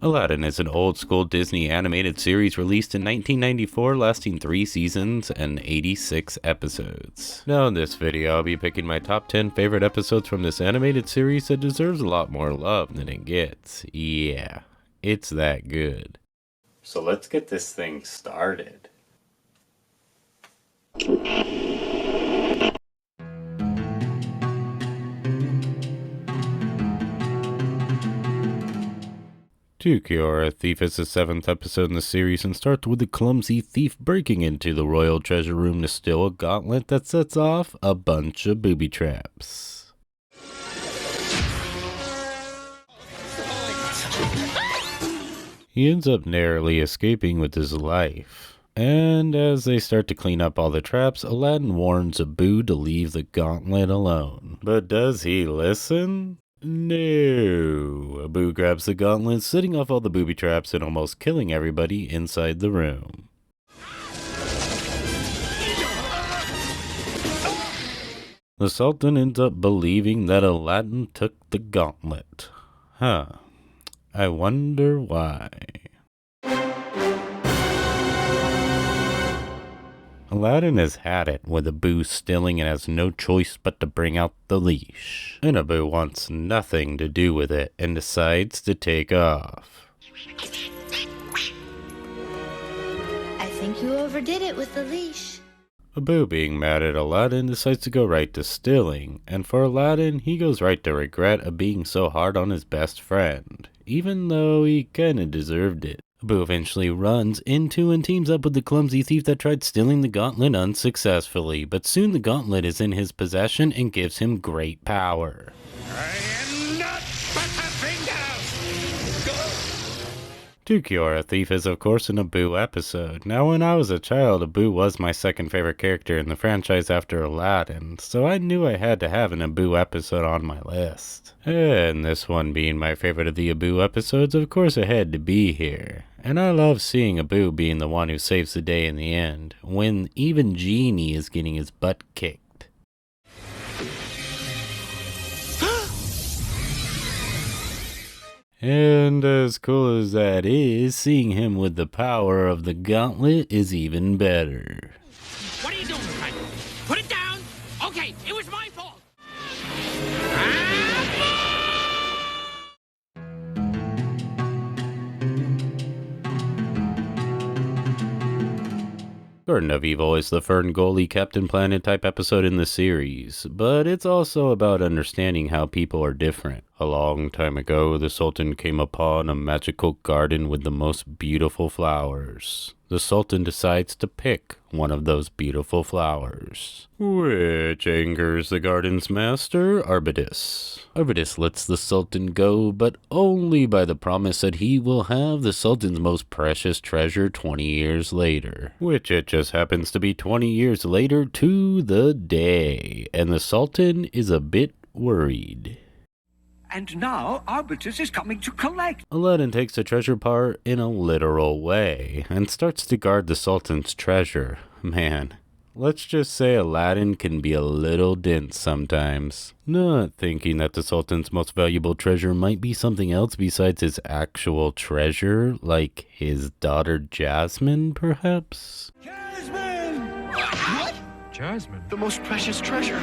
Aladdin is an old-school Disney animated series released in 1994, lasting 3 seasons and 86 episodes. Now in this video, I'll be picking my top 10 favorite episodes from this animated series that deserves a lot more love than it gets. Yeah, it's that good. So let's get this thing started. To Cure a Thief is the 7th episode in the series and starts with the clumsy thief breaking into the royal treasure room to steal a gauntlet that sets off a bunch of booby traps. He ends up narrowly escaping with his life. And as they start to clean up all the traps, Aladdin warns Abu to leave the gauntlet alone. But does he listen? No. Abu grabs the gauntlet, setting off all the booby traps and almost killing everybody inside the room. The Sultan ends up believing that Aladdin took the gauntlet. I wonder why. Aladdin has had it with Abu stealing and has no choice but to bring out the leash. And Abu wants nothing to do with it and decides to take off. I think you overdid it with the leash. Abu, being mad at Aladdin, decides to go right to stealing, and for Aladdin, he goes right to regret of being so hard on his best friend, even though he kinda deserved it. Abu eventually runs into and teams up with the clumsy thief that tried stealing the gauntlet unsuccessfully, but soon the gauntlet is in his possession and gives him great power. I am not Butterfingers! To Cure a Thief is of course an Abu episode. Now when I was a child, Abu was my second favorite character in the franchise after Aladdin, so I knew I had to have an Abu episode on my list. And this one being my favorite of the Abu episodes, of course it had to be here. And I love seeing Abu being the one who saves the day in the end, when even Genie is getting his butt kicked. And as cool as that is, seeing him with the power of the gauntlet is even better. What are you doing, Frank? Put it down! Okay, it was my fault! Garden of Evil is the Fern Gully Captain Planet type episode in the series, but it's also about understanding how people are different. A long time ago, the Sultan came upon a magical garden with the most beautiful flowers. The Sultan decides to pick one of those beautiful flowers, which angers the garden's master, Arbutus. Arbutus lets the Sultan go, but only by the promise that he will have the Sultan's most precious treasure 20 years later, which it just happens to be 20 years later to the day, and the Sultan is a bit worried. And now Arbutus is coming to collect. Aladdin takes the treasure part in a literal way and starts to guard the Sultan's treasure. Man, let's just say Aladdin can be a little dense sometimes. Not thinking that the Sultan's most valuable treasure might be something else besides his actual treasure, like his daughter Jasmine, perhaps? Jasmine! What? Jasmine? The most precious treasure.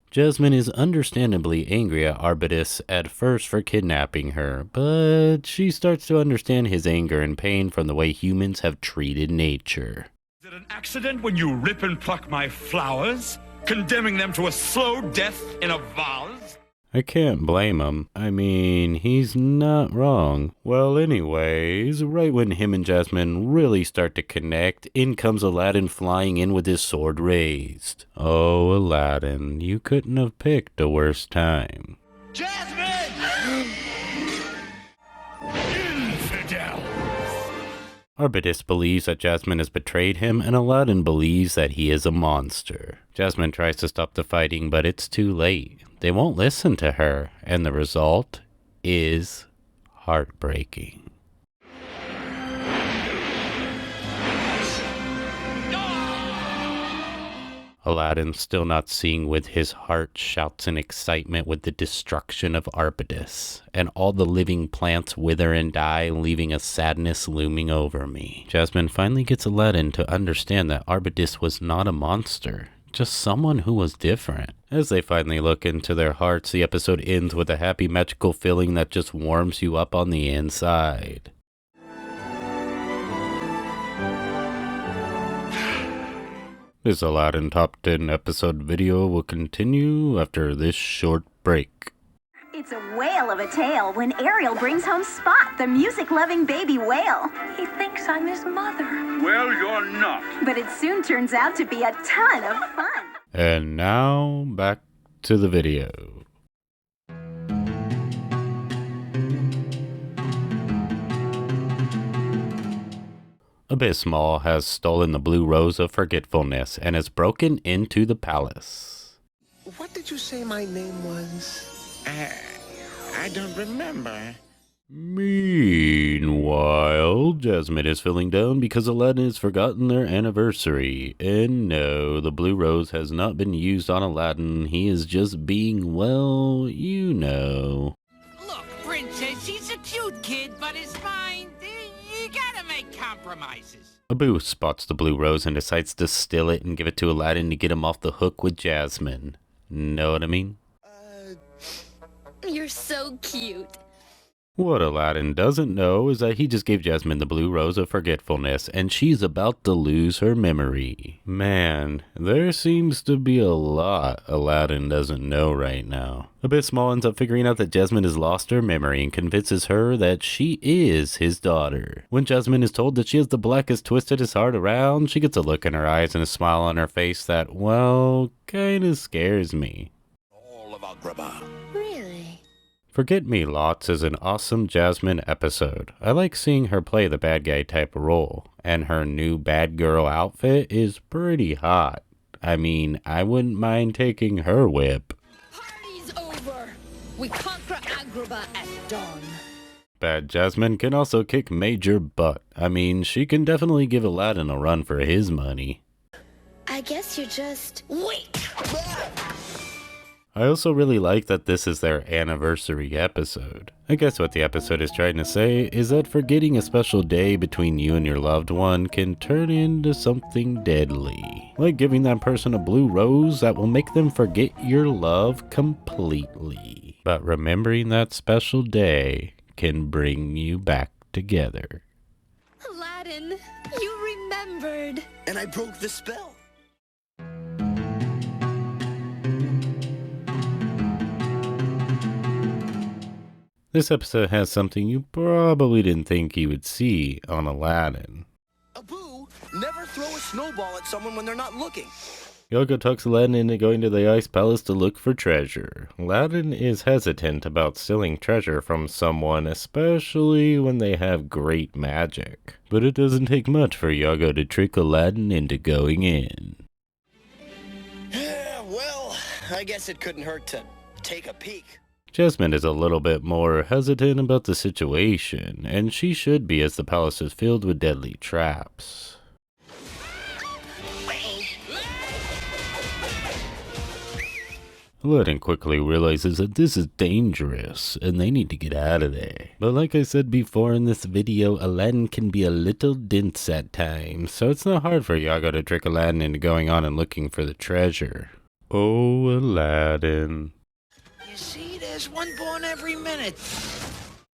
Jasmine is understandably angry at Arbutus at first for kidnapping her, but she starts to understand his anger and pain from the way humans have treated nature. Is it an accident when you rip and pluck my flowers, condemning them to a slow death in a vase? I can't blame him. I mean, he's not wrong. Well, anyways, right when him and Jasmine really start to connect, in comes Aladdin flying in with his sword raised. Oh, Aladdin, you couldn't have picked a worse time. Jasmine! Infidel! Arbutus believes that Jasmine has betrayed him, and Aladdin believes that he is a monster. Jasmine tries to stop the fighting, but it's too late. They won't listen to her, and the result is heartbreaking. Aladdin, still not seeing with his heart, shouts in excitement with the destruction of Arbutus, and all the living plants wither and die, leaving a sadness looming over me. Jasmine finally gets Aladdin to understand that Arbutus was not a monster, just someone who was different. As they finally look into their hearts, the episode ends with a happy magical feeling that just warms you up on the inside. This Aladdin Top 10 episode video will continue after this short break. It's a whale of a tale when Ariel brings home Spot, the music-loving baby whale. He thinks I'm his mother. Well, you're not. But it soon turns out to be a ton of fun. And now, back to the video. Abysmal has stolen the blue rose of forgetfulness and has broken into the palace. What did you say my name was? I don't remember. Meanwhile, Jasmine is feeling down because Aladdin has forgotten their anniversary. And no, the blue rose has not been used on Aladdin. He is just being, well, you know. Look, Princess, he's a cute kid, but his mind, you gotta make compromises. Abu spots the blue rose and decides to steal it and give it to Aladdin to get him off the hook with Jasmine. Know what I mean? You're so cute. What Aladdin doesn't know is that he just gave Jasmine the blue rose of forgetfulness and she's about to lose her memory. Man, there seems to be a lot Aladdin doesn't know right now. Abysmal ends up figuring out that Jasmine has lost her memory and convinces her that she is his daughter. When Jasmine is told that she has the blackest, twistedest heart around, she gets a look in her eyes and a smile on her face that, well, kinda scares me. All of Agrabah. Really? Forget Me Lots is an awesome Jasmine episode. I like seeing her play the bad guy type role, and her new bad girl outfit is pretty hot. I mean, I wouldn't mind taking her whip. Party's over. We conquer Agrabah at dawn. Bad Jasmine can also kick major butt. I mean, she can definitely give Aladdin a run for his money. I guess you're just... Wait! I also really like that this is their anniversary episode. I guess what the episode is trying to say is that forgetting a special day between you and your loved one can turn into something deadly. Like giving that person a blue rose that will make them forget your love completely. But remembering that special day can bring you back together. Aladdin, you remembered. And I broke the spell. This episode has something you probably didn't think you would see on Aladdin. Abu, never throw a snowball at someone when they're not looking. Yago talks Aladdin into going to the Ice Palace to look for treasure. Aladdin is hesitant about stealing treasure from someone, especially when they have great magic. But it doesn't take much for Yago to trick Aladdin into going in. Well, I guess it couldn't hurt to take a peek. Jasmine is a little bit more hesitant about the situation, and she should be as the palace is filled with deadly traps. Aladdin quickly realizes that this is dangerous, and they need to get out of there. But like I said before in this video, Aladdin can be a little dense at times, so it's not hard for Yago to trick Aladdin into going on and looking for the treasure. Oh, Aladdin. You see, there's one born every minute.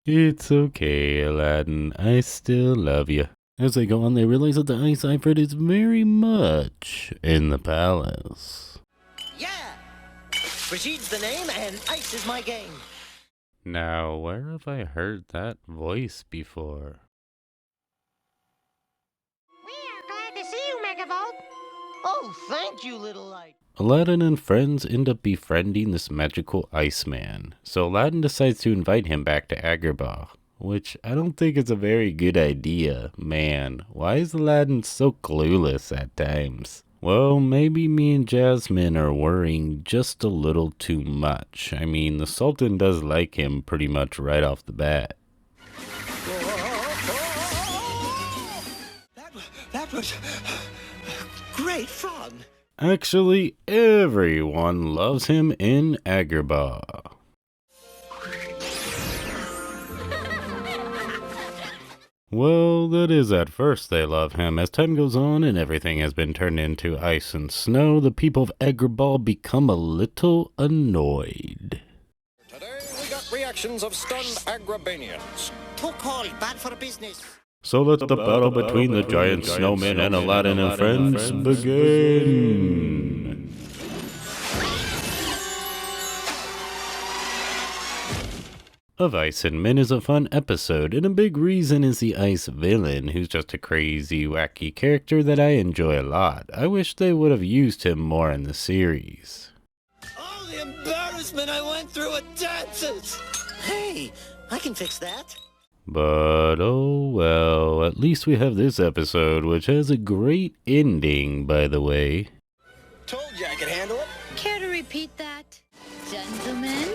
It's okay, Aladdin. I still love you. As they go on, they realize that the Ice Ifrit is very much in the palace. Yeah! Rashid's the name, and ice is my game. Now, where have I heard that voice before? We are glad to see you, Megavolt. Oh, thank you, little light. Aladdin and friends end up befriending this magical Iceman, so Aladdin decides to invite him back to Agrabah, which I don't think is a very good idea. Man, why is Aladdin so clueless at times? Well, maybe me and Jasmine are worrying just a little too much. I mean, the Sultan does like him pretty much right off the bat. That was great fun. Actually, everyone loves him in Agrabah. Well, that is at first they love him. As time goes on and everything has been turned into ice and snow, the people of Agrabah become a little annoyed. Today we got reactions of stunned Agrabanians. Too cold, bad for business. So let the battle between the giant snowman and Aladdin and friends begin. Of Ice and Men is a fun episode, and a big reason is the Ice villain, who's just a crazy, wacky character that I enjoy a lot. I wish they would have used him more in the series. Oh, the embarrassment I went through at dances! Hey, I can fix that. But oh well, at least we have this episode, which has a great ending, by the way. Told you I could handle it. Care to repeat that, gentlemen?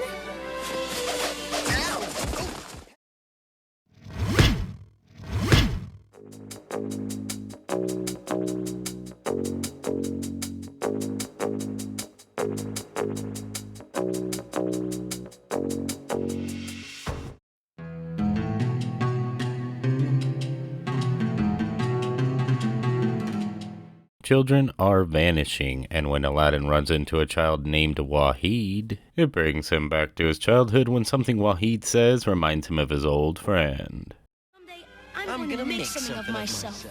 Children are vanishing, and when Aladdin runs into a child named Wahid, it brings him back to his childhood when something Wahid says reminds him of his old friend. Someday I'm gonna make something of myself.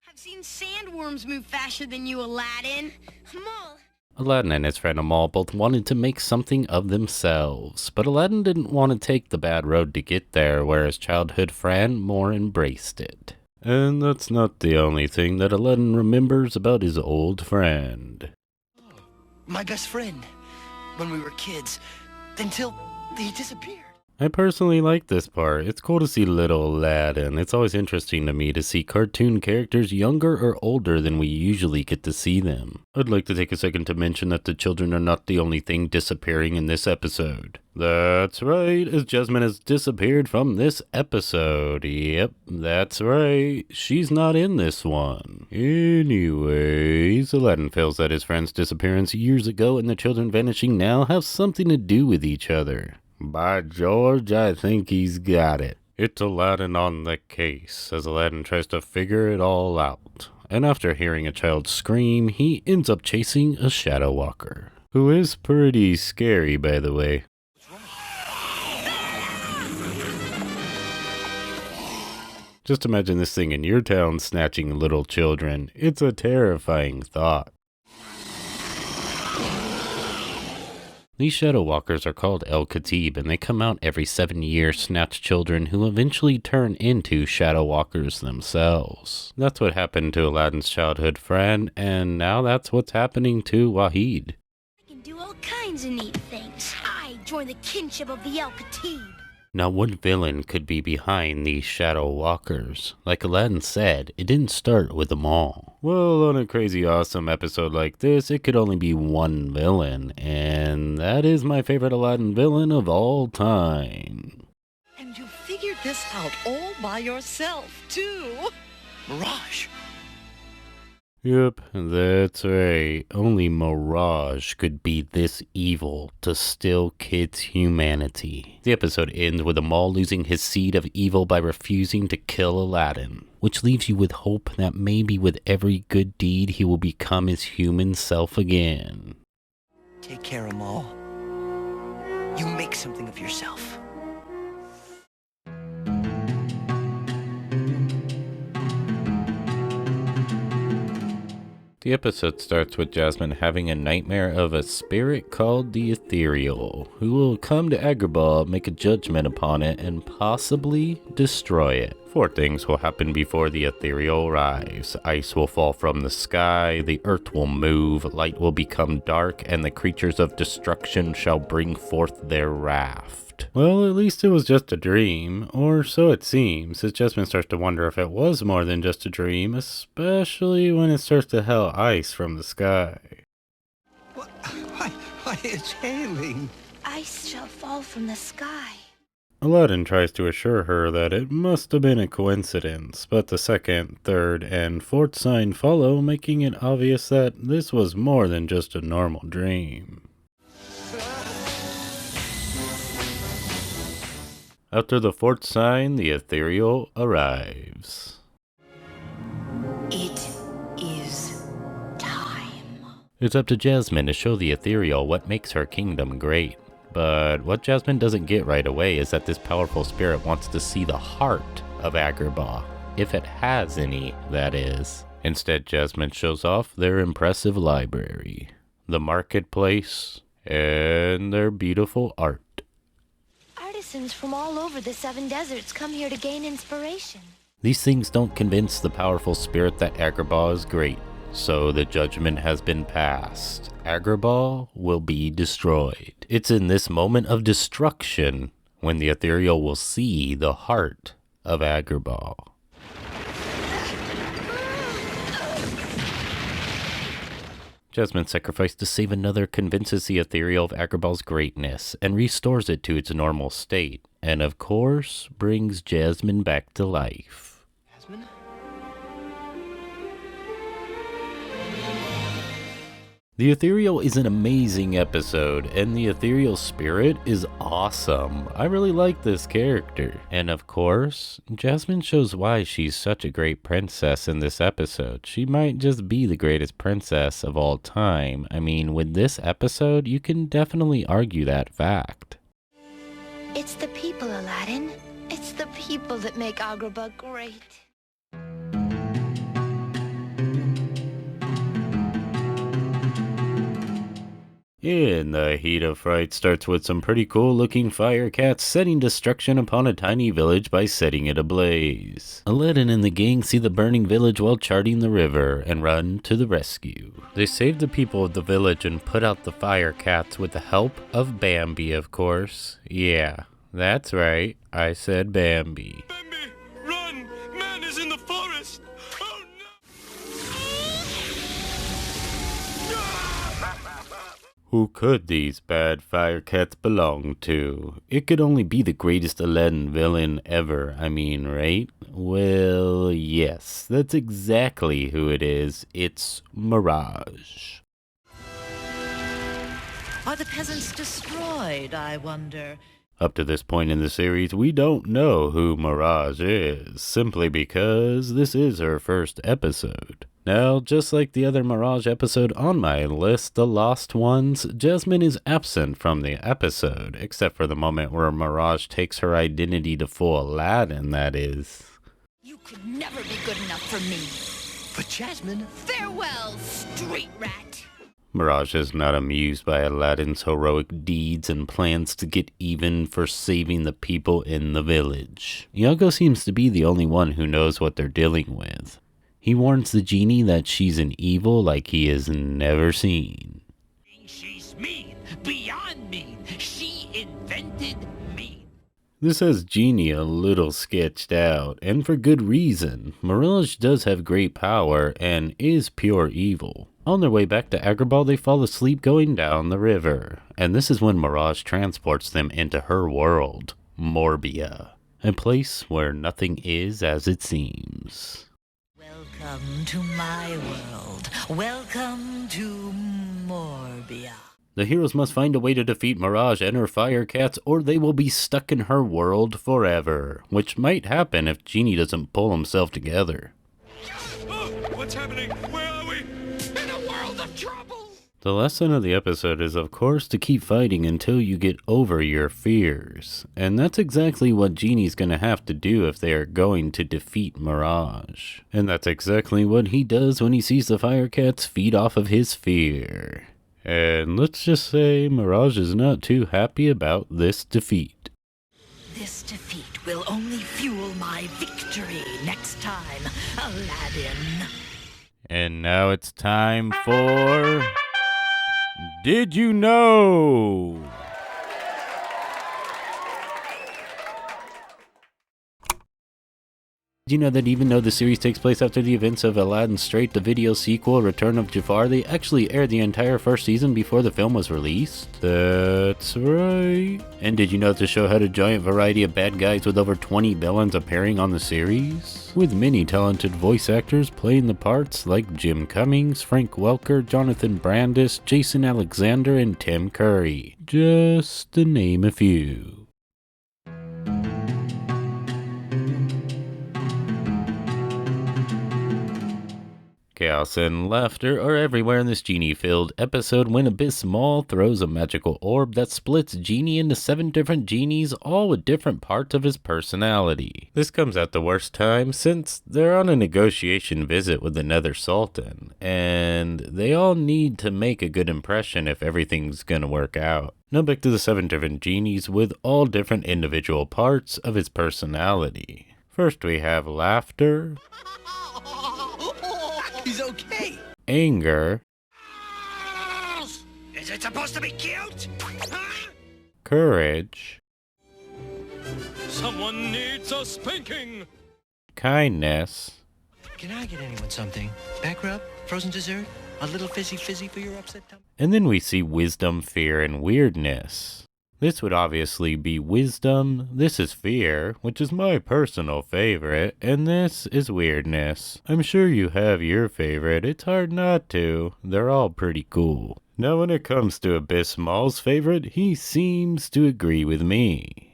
I've seen sandworms move faster than you, Aladdin. Amal. Aladdin and his friend Amal both wanted to make something of themselves, but Aladdin didn't want to take the bad road to get there, whereas childhood friend more embraced it. And that's not the only thing that Aladdin remembers about his old friend. My best friend, when we were kids, until he disappeared. I personally like this part. It's cool to see little Aladdin. It's always interesting to me to see cartoon characters younger or older than we usually get to see them. I'd like to take a second to mention that the children are not the only thing disappearing in this episode. That's right, as Jasmine has disappeared from this episode. Yep, that's right. She's not in this one. Anyways, Aladdin feels that his friend's disappearance years ago and the children vanishing now have something to do with each other. By George, I think he's got it. It's Aladdin on the case, as Aladdin tries to figure it all out. And after hearing a child scream, he ends up chasing a shadow walker, who is pretty scary, by the way. Just imagine this thing in your town snatching little children. It's a terrifying thought. These shadow walkers are called El Khatib, and they come out every 7 years, snatch children who eventually turn into shadow walkers themselves. That's what happened to Aladdin's childhood friend, and now that's what's happening to Wahid. I can do all kinds of neat things. I join the kinship of the El Khatib. Now, what villain could be behind these shadow walkers? Like Aladdin said, it didn't start with them all. Well, on a crazy awesome episode like this, it could only be one villain, and that is my favorite Aladdin villain of all time. And you figured this out all by yourself, too. Mirage. Yep, that's right. Only Mirage could be this evil to steal kids' humanity. The episode ends with Amal losing his seed of evil by refusing to kill Aladdin, which leaves you with hope that maybe with every good deed he will become his human self again. Take care, Amal. You make something of yourself. The episode starts with Jasmine having a nightmare of a spirit called the Ethereal, who will come to Agrabah, make a judgment upon it, and possibly destroy it. 4 things will happen before the Ethereal arrives. Ice will fall from the sky, the earth will move, light will become dark, and the creatures of destruction shall bring forth their wrath. Well, at least it was just a dream, or so it seems, as Jasmine starts to wonder if it was more than just a dream, especially when it starts to hail ice from the sky. Why, it's hailing. Ice shall fall from the sky. Aladdin tries to assure her that it must have been a coincidence, but the second, third, and fourth sign follow, making it obvious that this was more than just a normal dream. After the fourth sign, the ethereal arrives. It is time. It's up to Jasmine to show the ethereal what makes her kingdom great. But what Jasmine doesn't get right away is that this powerful spirit wants to see the heart of Agrabah, if it has any, that is. Instead, Jasmine shows off their impressive library, the marketplace, and their beautiful art. Artisans from all over the 7 deserts come here to gain inspiration. These things don't convince the powerful spirit that Agrabah is great, so the judgment has been passed. Agrabah will be destroyed. It's in this moment of destruction when the ethereal will see the heart of Agrabah. Jasmine's sacrifice to save another convinces the ethereal of Agrabah's greatness and restores it to its normal state, and of course, brings Jasmine back to life. Jasmine? The Ethereal is an amazing episode, and the Ethereal spirit is awesome. I really like this character. And of course, Jasmine shows why she's such a great princess in this episode. She might just be the greatest princess of all time. I mean, with this episode, you can definitely argue that fact. It's the people, Aladdin. It's the people that make Agrabah great. In the heat of fright starts with some pretty cool looking fire cats setting destruction upon a tiny village by setting it ablaze. Aladdin and the gang see the burning village while charting the river and run to the rescue. They save the people of the village and put out the fire cats with the help of Bambi, of course. Yeah, that's right, I said Bambi. Bambi, run! Man is in the forest! Oh no! Who could these bad fire cats belong to? It could only be the greatest Aladdin villain ever, I mean, right? Well, yes, that's exactly who it is. It's Mirage. Are the peasants destroyed, I wonder? Up to this point in the series, we don't know who Mirage is, simply because this is her first episode. Now, just like the other Mirage episode on my list, The Lost Ones, Jasmine is absent from the episode, except for the moment where Mirage takes her identity to fool Aladdin, that is. You could never be good enough for me. But Jasmine... Farewell, street rat. Mirage is not amused by Aladdin's heroic deeds and plans to get even for saving the people in the village. Iago seems to be the only one who knows what they're dealing with. He warns the genie that she's an evil like he has never seen. She's mean, beyond mean. She invented mean. This has Genie a little sketched out, and for good reason. Mirage does have great power and is pure evil. On their way back to Agrabah, they fall asleep going down the river, and this is when Mirage transports them into her world, Morbia, a place where nothing is as it seems. Welcome to my world. Welcome to Morbia. The heroes must find a way to defeat Mirage and her fire cats, or they will be stuck in her world forever, which might happen if Genie doesn't pull himself together. Oh, what's happening? Where are we? In a world of trouble! The lesson of the episode is, of course, to keep fighting until you get over your fears. And that's exactly what Genie's gonna have to do if they are going to defeat Mirage. And that's exactly what he does when he sees the fire cats feed off of his fear. And let's just say Mirage is not too happy about this defeat. This defeat will only fuel my victory next time, Aladdin. And now it's time for... Did you know? Did you know that even though the series takes place after the events of Aladdin's straight-to-video sequel, Return of Jafar, they actually aired the entire first season before the film was released? That's right. And did you know that the show had a giant variety of bad guys with over 20 villains appearing on the series? With many talented voice actors playing the parts like Jim Cummings, Frank Welker, Jonathan Brandis, Jason Alexander, and Tim Curry. Just to name a few. Chaos and laughter are everywhere in this genie-filled episode when Abyss Maul throws a magical orb that splits Genie into 7 different genies, all with different parts of his personality. This comes at the worst time since they're on a negotiation visit with another sultan, and they all need to make a good impression if everything's gonna work out. Now back to the 7 different genies with all different individual parts of his personality. First we have laughter. He's okay. Anger. Is it supposed to be cute? Huh? Courage. Someone needs a spanking. Kindness. Can I get anyone something? Back rub? Frozen dessert? A little fizzy for your upset tummy? And then we see wisdom, fear, and weirdness. This would obviously be wisdom, this is fear, which is my personal favorite, and this is weirdness. I'm sure you have your favorite, it's hard not to. They're all pretty cool. Now when it comes to Abyss Maul's favorite, he seems to agree with me.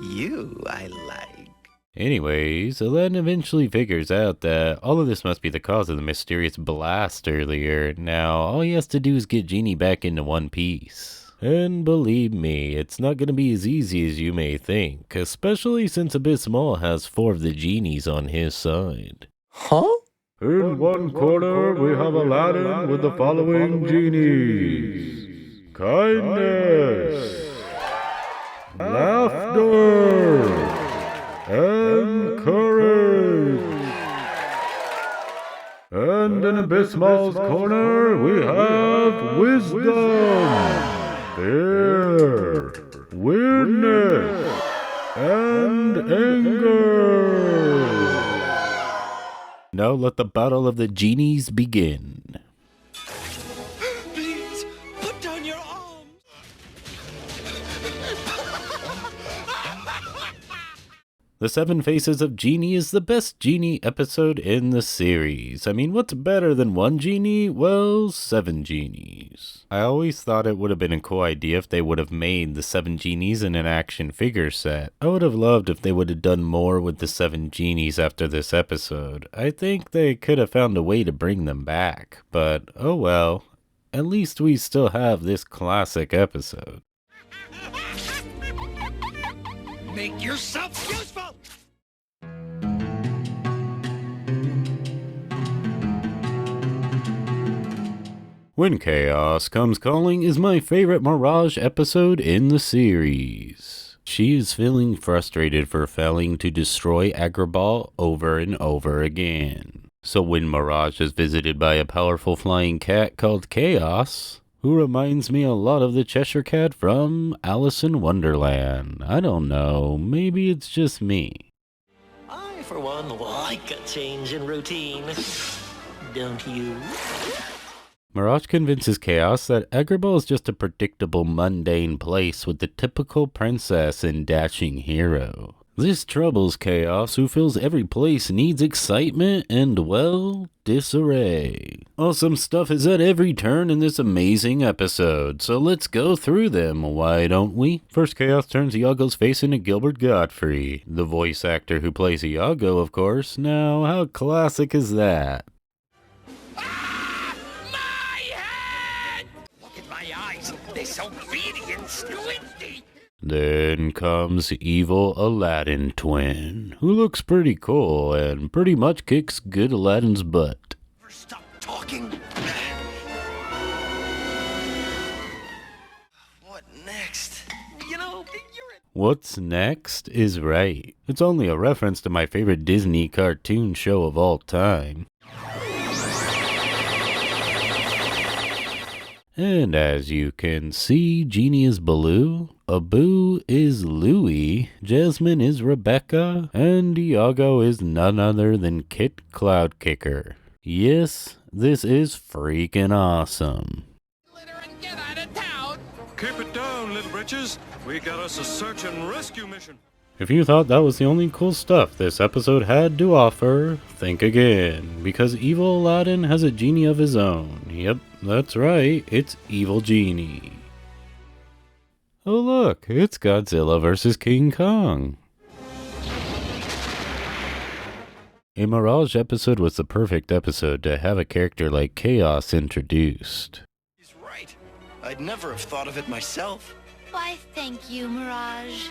You, I like. Anyways, Aladdin eventually figures out that all of this must be the cause of the mysterious blast earlier. Now, all he has to do is get Genie back into one piece. And believe me, it's not going to be as easy as you may think, especially since Abyss Maul has 4 of the genies on his side. Huh? In one corner, we have Aladdin with the following genies: kindness, laughter, and courage. And in Abyss Maul's corner, we have wisdom, fear, weirdness, and anger. Now let the battle of the genies begin. Please, put down your arms. The 7 Faces of Genie is the best Genie episode in the series. I mean, what's better than 1 genie? Well, 7 genies. I always thought it would have been a cool idea if they would have made the 7 genies in an action figure set. I would have loved if they would have done more with the 7 genies after this episode. I think they could have found a way to bring them back, but oh well. At least we still have this classic episode. Make yourself useful. When Chaos Comes Calling is my favorite Mirage episode in the series. She is feeling frustrated for failing to destroy Agrabah over and over again. So when Mirage is visited by a powerful flying cat called Chaos, who reminds me a lot of the Cheshire Cat from Alice in Wonderland. I don't know, maybe it's just me. I, for one, like a change in routine. Don't you? Mirage convinces Chaos that Agrabah is just a predictable, mundane place with the typical princess and dashing hero. This troubles Chaos, who feels every place needs excitement and, well, disarray. Awesome stuff is at every turn in this amazing episode, so let's go through them, why don't we? First, Chaos turns Iago's face into Gilbert Gottfried, the voice actor who plays Iago, of course. Now, how classic is that? They're so beady and squinty. Then comes evil Aladdin twin, who looks pretty cool and pretty much kicks good Aladdin's butt. Stop talking. What next? You know, What's next is right. It's only a reference to my favorite Disney cartoon show of all time. And as you can see, Genie is Baloo, Abu is Louie, Jasmine is Rebecca, and Iago is none other than Kit Cloudkicker. Yes, this is freaking awesome. Keep it down, little britches. We got us a search and rescue mission. If you thought that was the only cool stuff this episode had to offer, think again, because evil Aladdin has a genie of his own. Yep, that's right, it's Evil Genie. Oh look, it's Godzilla vs. King Kong. A Mirage episode was the perfect episode to have a character like Chaos introduced. He's right. I'd never have thought of it myself. Why, thank you, Mirage.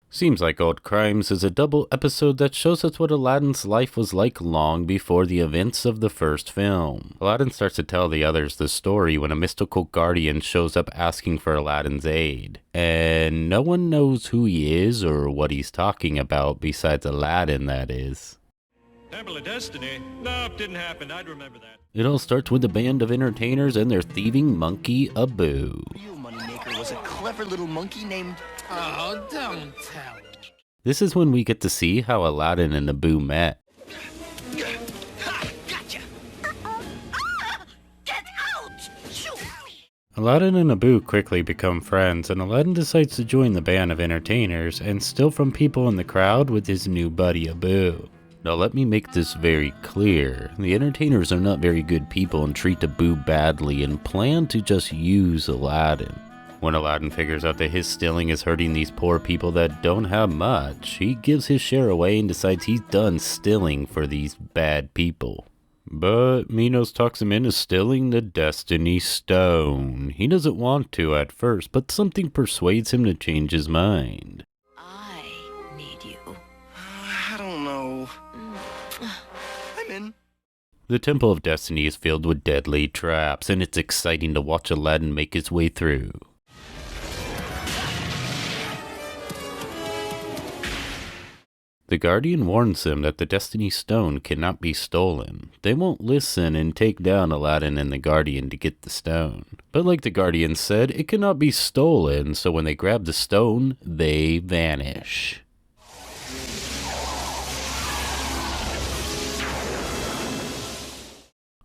Seems Like Old Crimes is a double episode that shows us what Aladdin's life was like long before the events of the first film. Aladdin starts to tell the others the story when a mystical guardian shows up asking for Aladdin's aid. And no one knows who he is or what he's talking about besides Aladdin, that is. Temple of Destiny? Nope, didn't happen. I'd remember that. It all starts with a band of entertainers and their thieving monkey, Abu. Real moneymaker was a clever little monkey named... Oh, don't tell. This is when we get to see how Aladdin and Abu met. Ha! Gotcha! Get out! Shoot! Aladdin and Abu quickly become friends, and Aladdin decides to join the band of entertainers and steal from people in the crowd with his new buddy Abu. Now let me make this very clear. The entertainers are not very good people and treat Abu badly and plan to just use Aladdin. When Aladdin figures out that his stealing is hurting these poor people that don't have much, he gives his share away and decides he's done stealing for these bad people. But Minos talks him into stealing the Destiny Stone. He doesn't want to at first, but something persuades him to change his mind. I need you. I don't know. I'm in. The Temple of Destiny is filled with deadly traps, and it's exciting to watch Aladdin make his way through. The Guardian warns them that the Destiny Stone cannot be stolen. They won't listen and take down Aladdin and the Guardian to get the stone. But like the Guardian said, it cannot be stolen, so when they grab the stone, they vanish.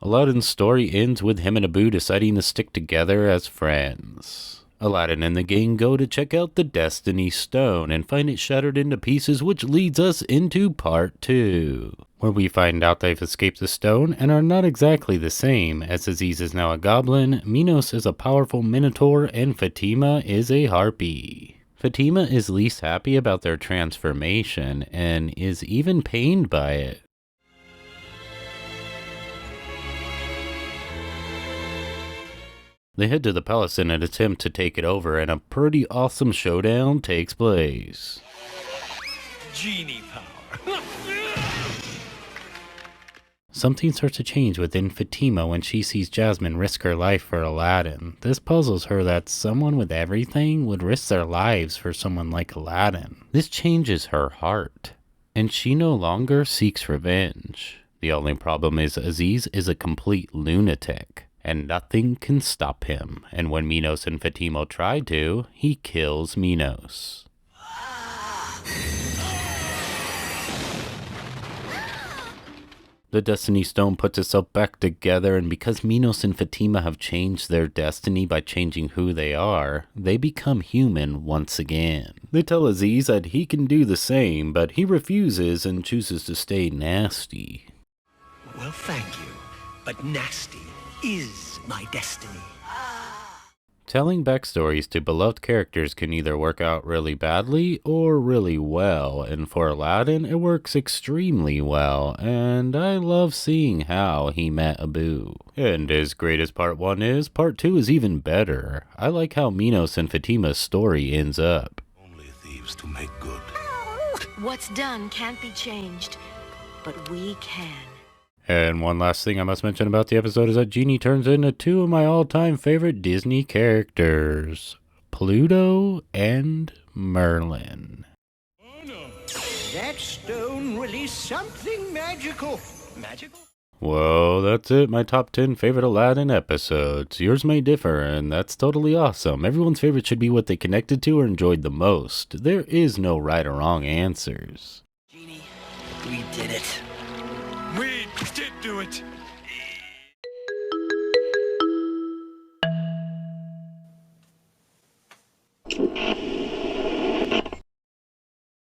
Aladdin's story ends with him and Abu deciding to stick together as friends. Aladdin and the gang go to check out the Destiny Stone and find it shattered into pieces, which leads us into part 2, where we find out they've escaped the stone and are not exactly the same, as Aziz is now a goblin, Minos is a powerful minotaur, and Fatima is a harpy. Fatima is least happy about their transformation and is even pained by it. They head to the palace in an attempt to take it over, and a pretty awesome showdown takes place. Genie power. Something starts to change within Fatima when she sees Jasmine risk her life for Aladdin. This puzzles her that someone with everything would risk their lives for someone like Aladdin. This changes her heart, and she no longer seeks revenge. The only problem is Aziz is a complete lunatic, and nothing can stop him. And when Minos and Fatima try to, he kills Minos. The Destiny Stone puts itself back together, and because Minos and Fatima have changed their destiny by changing who they are, they become human once again. They tell Aziz that he can do the same, but he refuses and chooses to stay nasty. Well, thank you, but nasty is my destiny. Telling backstories to beloved characters can either work out really badly or really well, and for Aladdin it works extremely well, and I love seeing how he met Abu. And as great as part 1 is, part 2 is even better. I like how Minos and Fatima's story ends up. Only thieves to make good. What's done can't be changed, but we can. And one last thing I must mention about the episode is that Genie turns into 2 of my all-time favorite Disney characters, Pluto and Merlin. Oh no. That stone released something magical. Magical? Well, that's it. My top 10 favorite Aladdin episodes. Yours may differ, and that's totally awesome. Everyone's favorite should be what they connected to or enjoyed the most. There is no right or wrong answers. Genie, we did it. We did do it.